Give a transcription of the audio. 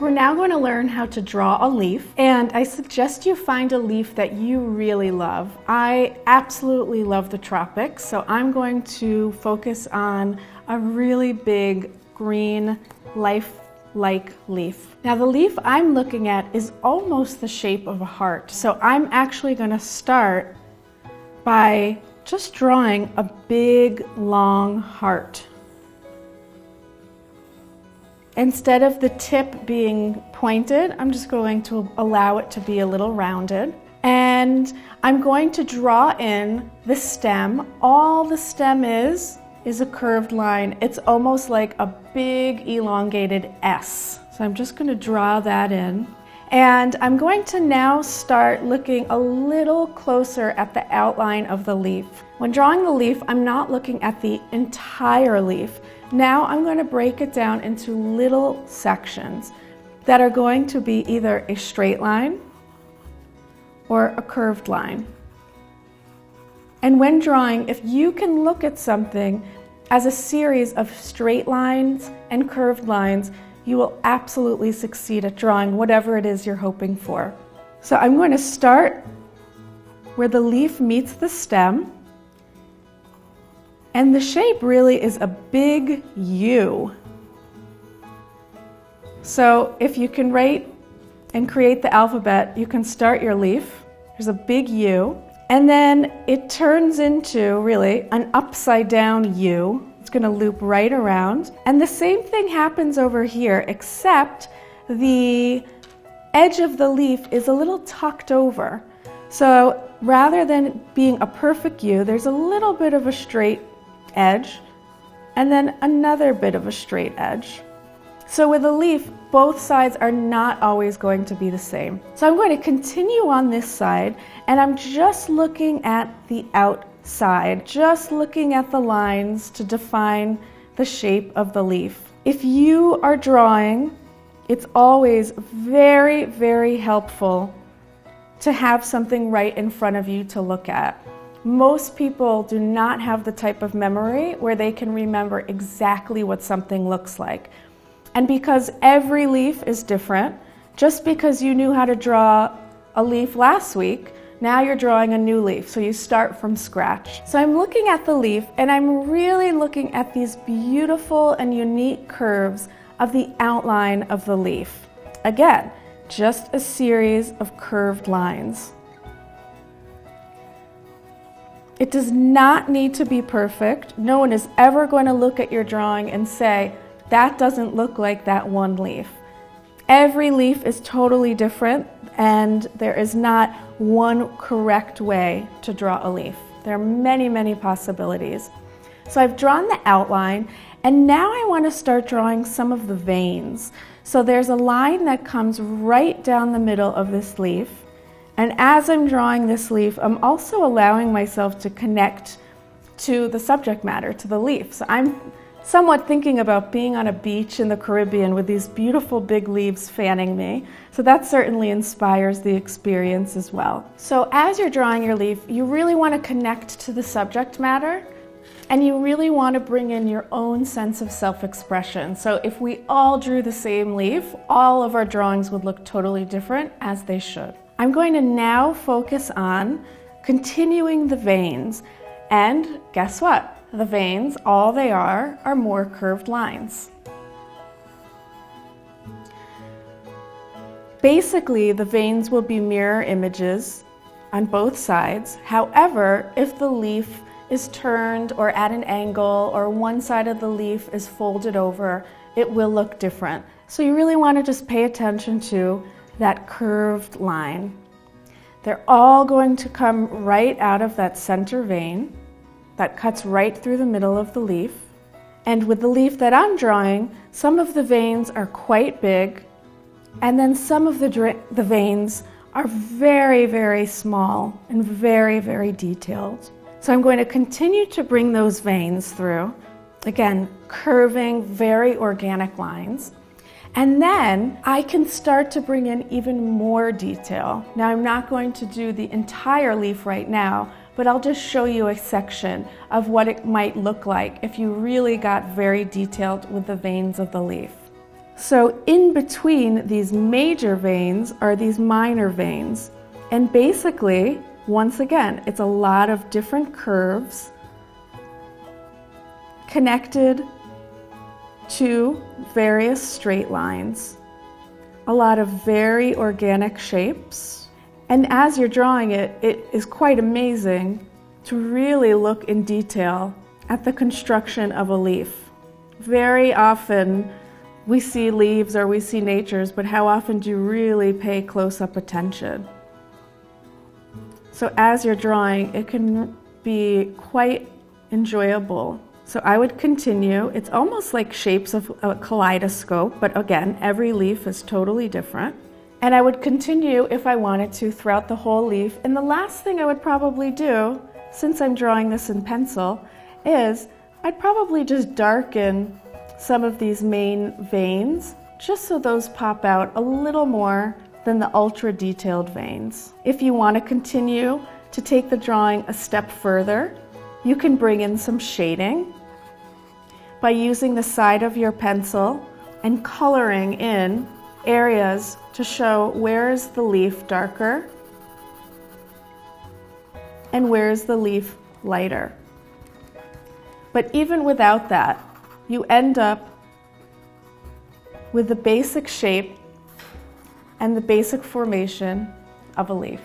We're now going to learn how to draw a leaf, and I suggest you find a leaf that you really love. I absolutely love the tropics, so I'm going to focus on a really big green life-like leaf. Now the leaf I'm looking at is almost the shape of a heart, so I'm actually going to start by just drawing a big long heart. Instead of the tip being pointed, I'm just going to allow it to be a little rounded. And I'm going to draw in the stem. All the stem is a curved line. It's almost like a big elongated S. So I'm just going to draw that in. And I'm going to now start looking a little closer at the outline of the leaf. When drawing the leaf, I'm not looking at the entire leaf. Now I'm going to break it down into little sections that are going to be either a straight line or a curved line. And when drawing, if you can look at something as a series of straight lines and curved lines, you will absolutely succeed at drawing whatever it is you're hoping for. So I'm going to start where the leaf meets the stem. And the shape really is a big U. So if you can write and create the alphabet, you can start your leaf. There's a big U. And then it turns into really an upside down U. It's going to loop right around. And the same thing happens over here, except the edge of the leaf is a little tucked over. So rather than being a perfect U, there's a little bit of a straight edge and then another bit of a straight edge. So with a leaf, both sides are not always going to be the same. So I'm going to continue on this side, and I'm just looking at the outside, just looking at the lines to define the shape of the leaf. If you are drawing, it's always very, very helpful to have something right in front of you to look at. Most people do not have the type of memory where they can remember exactly what something looks like. And because every leaf is different, just because you knew how to draw a leaf last week, now you're drawing a new leaf, so you start from scratch. So I'm looking at the leaf, and I'm really looking at these beautiful and unique curves of the outline of the leaf. Again, just a series of curved lines. It does not need to be perfect. No one is ever going to look at your drawing and say, that doesn't look like that one leaf. Every leaf is totally different, and there is not one correct way to draw a leaf. There are many, many possibilities. So I've drawn the outline, and now I want to start drawing some of the veins. So there's a line that comes right down the middle of this leaf. And as I'm drawing this leaf, I'm also allowing myself to connect to the subject matter, to the leaf. So I'm somewhat thinking about being on a beach in the Caribbean with these beautiful big leaves fanning me. So that certainly inspires the experience as well. So as you're drawing your leaf, you really want to connect to the subject matter, and you really want to bring in your own sense of self-expression. So if we all drew the same leaf, all of our drawings would look totally different, as they should. I'm going to now focus on continuing the veins, and guess what? The veins, all they are more curved lines. Basically, the veins will be mirror images on both sides. However, if the leaf is turned or at an angle, or one side of the leaf is folded over, it will look different. So you really want to just pay attention to that curved line. They're all going to come right out of that center vein that cuts right through the middle of the leaf. And with the leaf that I'm drawing, some of the veins are quite big, and then some of the veins are very, very small and very, very detailed. So I'm going to continue to bring those veins through, again, curving, very organic lines. And then I can start to bring in even more detail. Now I'm not going to do the entire leaf right now, but I'll just show you a section of what it might look like if you really got very detailed with the veins of the leaf. So in between these major veins are these minor veins. And basically, once again, it's a lot of different curves connected to various straight lines, a lot of very organic shapes. And as you're drawing it, it is quite amazing to really look in detail at the construction of a leaf. Very often we see leaves or we see natures, but how often do you really pay close-up attention? So as you're drawing, it can be quite enjoyable. So I would continue. It's almost like shapes of a kaleidoscope, but again, every leaf is totally different. And I would continue if I wanted to throughout the whole leaf. And the last thing I would probably do, since I'm drawing this in pencil, is I'd probably just darken some of these main veins, just so those pop out a little more than the ultra detailed veins. If you want to continue to take the drawing a step further, you can bring in some shading by using the side of your pencil and coloring in areas to show where is the leaf darker and where is the leaf lighter. But even without that, you end up with the basic shape and the basic formation of a leaf.